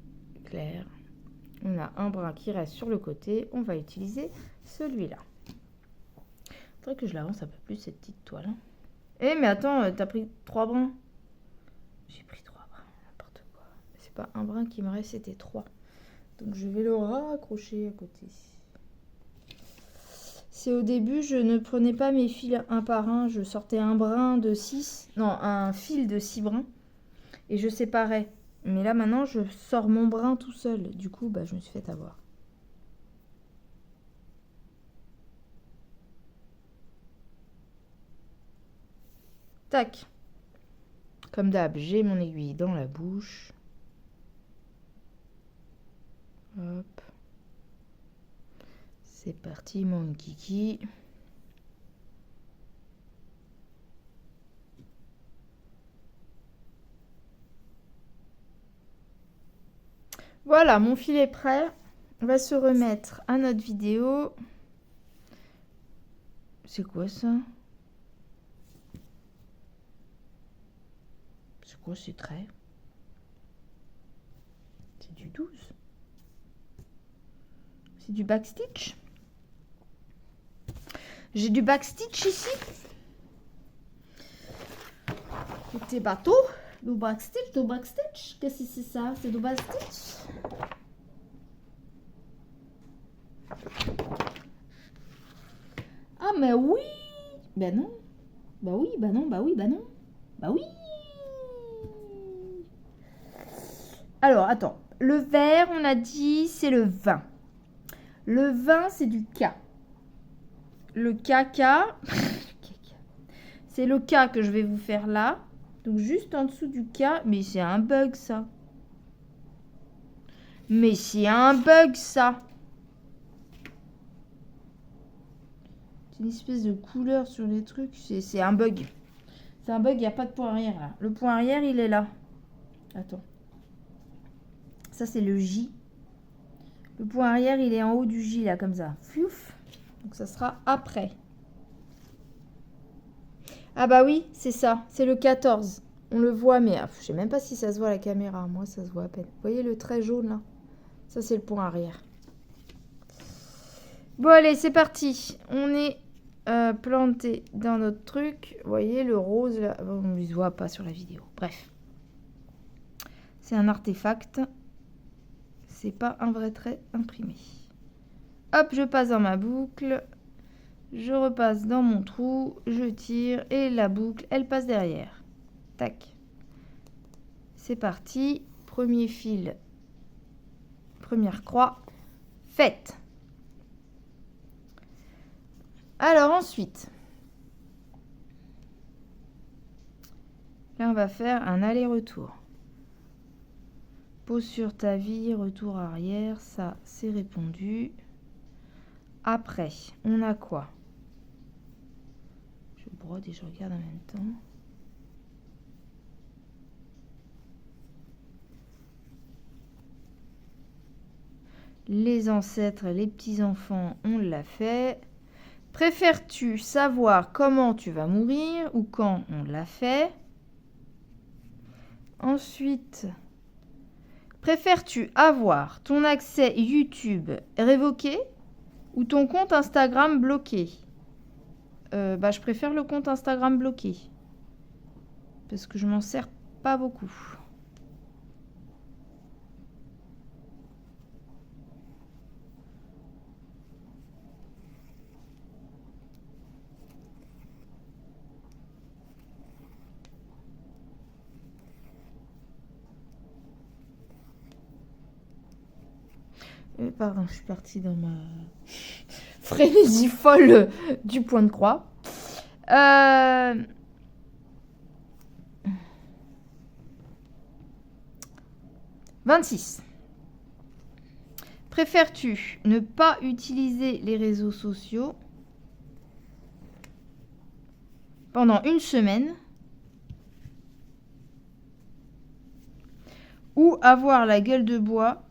clair. On a un brin qui reste sur le côté. On va utiliser celui-là. Il faudrait que je l'avance un peu plus, cette petite toile. Eh, mais attends, t'as pris 3 brins. J'ai pris 3 brins, n'importe quoi. C'est pas un brin qui me reste, c'était 3. Donc je vais le raccrocher à côté. C'est au début, je ne prenais pas mes fils un par un. Je sortais un brin de 6. Non, un fil de 6 brins. Et je séparais. Mais là, maintenant, je sors mon brin tout seul. Du coup, je me suis fait avoir. Tac. Comme d'hab, j'ai mon aiguille dans la bouche. Hop. C'est parti, mon kiki. Voilà, mon fil est prêt. On va se remettre à notre vidéo. C'est quoi ça? C'est quoi ces traits? C'est du 12. C'est du backstitch. J'ai du backstitch ici. Côté bateau. Du backstitch, du backstitch. Qu'est-ce que c'est ça? C'est du backstitch. Ah, mais oui. Ben non. Bah oui, bah non, bah oui, bah non. Bah oui. Alors, attends. Le vert, on a dit, c'est le 20. Le 20, c'est du K. Le KK, C'est le K que je vais vous faire là. Donc juste en dessous du K. Mais c'est un bug ça. Mais c'est un bug ça. C'est une espèce de couleur sur les trucs. C'est un bug. C'est un bug, il n'y a pas de point arrière là. Le point arrière, il est là. Attends. Ça, c'est le J. Le point arrière, il est en haut du J là, comme ça. Fiouf. Donc ça sera après. Ah bah oui, c'est ça. C'est le 14. On le voit, mais je sais même pas si ça se voit à la caméra. Moi, ça se voit à peine. Vous voyez le trait jaune là? Ça, c'est le point arrière. Bon, allez, c'est parti. On est planté dans notre truc. Vous voyez le rose là? On ne se voit pas sur la vidéo. Bref. C'est un artefact. C'est pas un vrai trait imprimé. Hop, je passe dans ma boucle. Je repasse dans mon trou. Je tire et la boucle, elle passe derrière. Tac. C'est parti. Premier fil. Première croix. Faite. Alors ensuite, là on va faire un aller-retour. Pose sur ta vie, retour arrière, ça c'est répondu. Après, on a quoi? Je brode et je regarde en même temps. Les ancêtres et les petits-enfants, on l'a fait. Préfères-tu savoir comment tu vas mourir ou quand? On l'a fait. Ensuite, préfères-tu avoir ton accès YouTube révoqué ou ton compte Instagram bloqué? Je préfère le compte Instagram bloqué. Parce que je m'en sers pas beaucoup. Pardon, je suis partie dans ma frénésie folle du point de croix. 26. Préfères-tu ne pas utiliser les réseaux sociaux pendant une semaine ou avoir la gueule de bois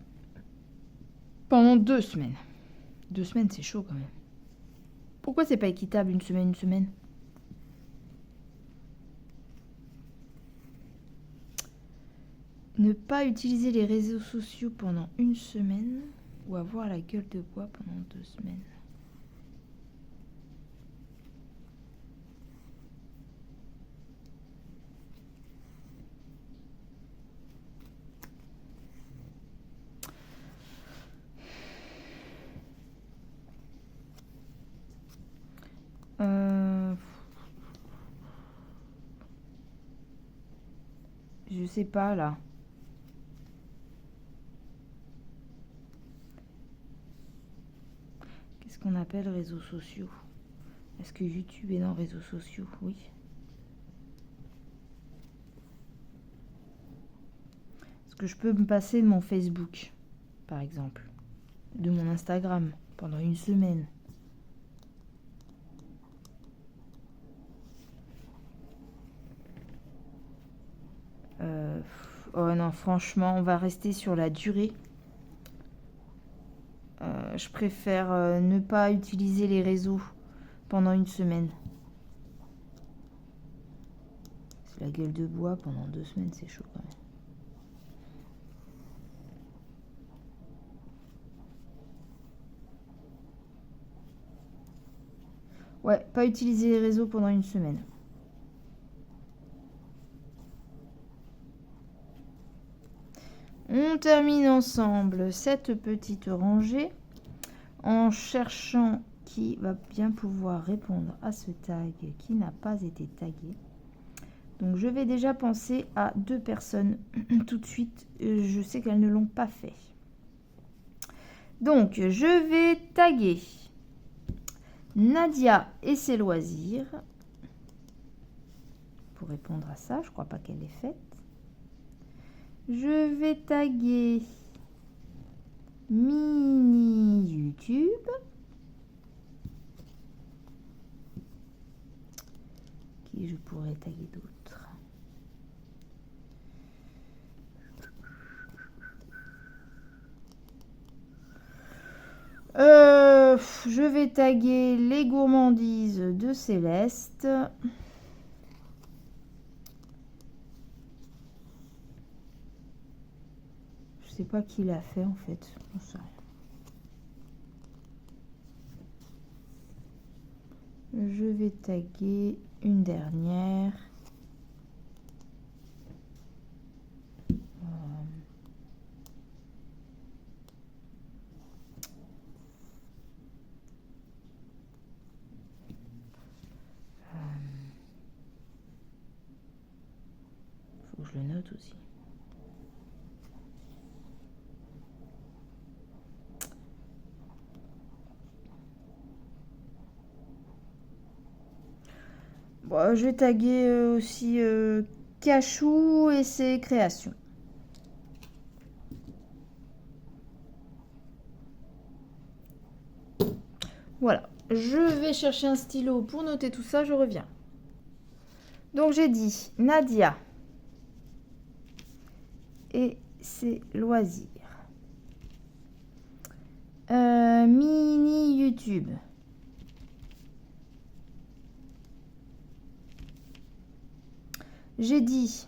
pendant 2 semaines? 2 semaines, c'est chaud quand même. Pourquoi c'est pas équitable une semaine? Ne pas utiliser les réseaux sociaux pendant une semaine ou avoir la gueule de bois pendant 2 semaines. Je sais pas là. Qu'est-ce qu'on appelle réseaux sociaux? Est-ce que YouTube est dans réseaux sociaux? Oui. Est-ce que je peux me passer de mon Facebook, par exemple, de mon Instagram pendant une semaine? Oh non, franchement, on va rester sur la durée. Je préfère ne pas utiliser les réseaux pendant une semaine. C'est la gueule de bois pendant 2 semaines, c'est chaud quand même. Ouais, pas utiliser les réseaux pendant une semaine. On termine ensemble cette petite rangée en cherchant qui va bien pouvoir répondre à ce tag qui n'a pas été tagué. Donc je vais déjà penser à 2 personnes tout de suite. Je sais qu'elles ne l'ont pas fait. Donc je vais taguer Nadia et ses loisirs. pour répondre à ça. Je crois pas qu'elle est faite. Je vais taguer mini YouTube. Qui je pourrais taguer d'autres? Je vais taguer les gourmandises de Céleste. Je sais pas qui l'a fait en fait. J'en sais rien. Je vais taguer une dernière. Faut que je le note aussi. Bon, je vais taguer aussi Cachou et ses créations. Voilà, je vais chercher un stylo pour noter tout ça, je reviens. Donc j'ai dit Nadia et ses loisirs. Mini YouTube. J'ai dit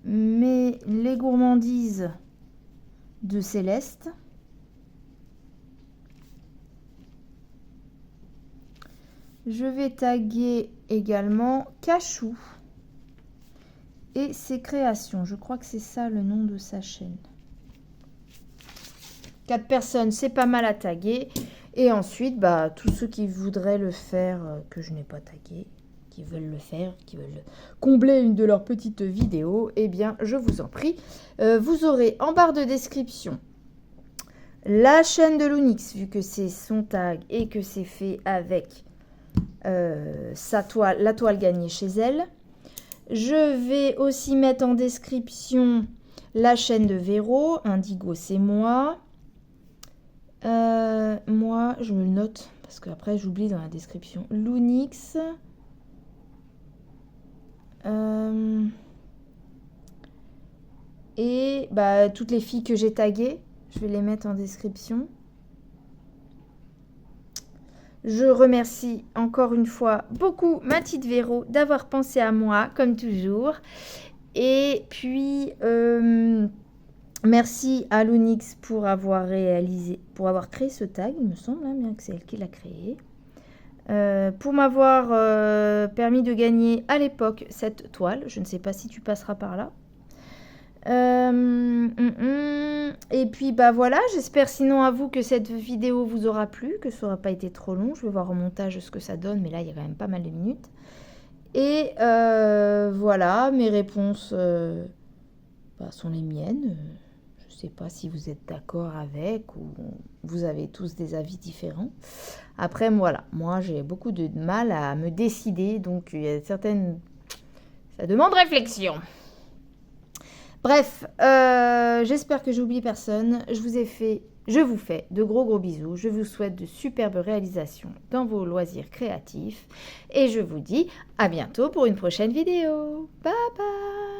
les gourmandises de Céleste. Je vais taguer également Cachou et ses créations. Je crois que c'est ça le nom de sa chaîne. 4 personnes, c'est pas mal à taguer. Et ensuite, bah, tous ceux qui voudraient le faire, que je n'ai pas tagué, qui veulent le faire, qui veulent combler une de leurs petites vidéos, eh bien, je vous en prie. Vous aurez en barre de description la chaîne de Lunix, vu que c'est son tag et que c'est fait avec la toile gagnée chez elle. Je vais aussi mettre en description la chaîne de Véro, Indigo c'est moi. Moi, je me le note parce qu'après j'oublie dans la description. Lunix. Et bah, toutes les filles que j'ai taguées, je vais les mettre en description. Je remercie encore une fois beaucoup ma petite Véro d'avoir pensé à moi, comme toujours. Et puis, merci à Lunix pour avoir créé ce tag, il me semble, hein, bien que c'est elle qui l'a créé. Pour m'avoir permis de gagner à l'époque cette toile. Je ne sais pas si tu passeras par là. Et puis bah voilà, j'espère sinon à vous que cette vidéo vous aura plu, que ça n'aura pas été trop long. Je vais voir au montage ce que ça donne, mais là il y a quand même pas mal de minutes. Et voilà, mes réponses sont les miennes. Je ne sais pas si vous êtes d'accord avec ou vous avez tous des avis différents. Après voilà, moi j'ai beaucoup de mal à me décider, donc il y a certaines... ça demande réflexion. Bref, j'espère que j'oublie personne. Je vous fais de gros bisous. Je vous souhaite de superbes réalisations dans vos loisirs créatifs. Et je vous dis à bientôt pour une prochaine vidéo. Bye bye!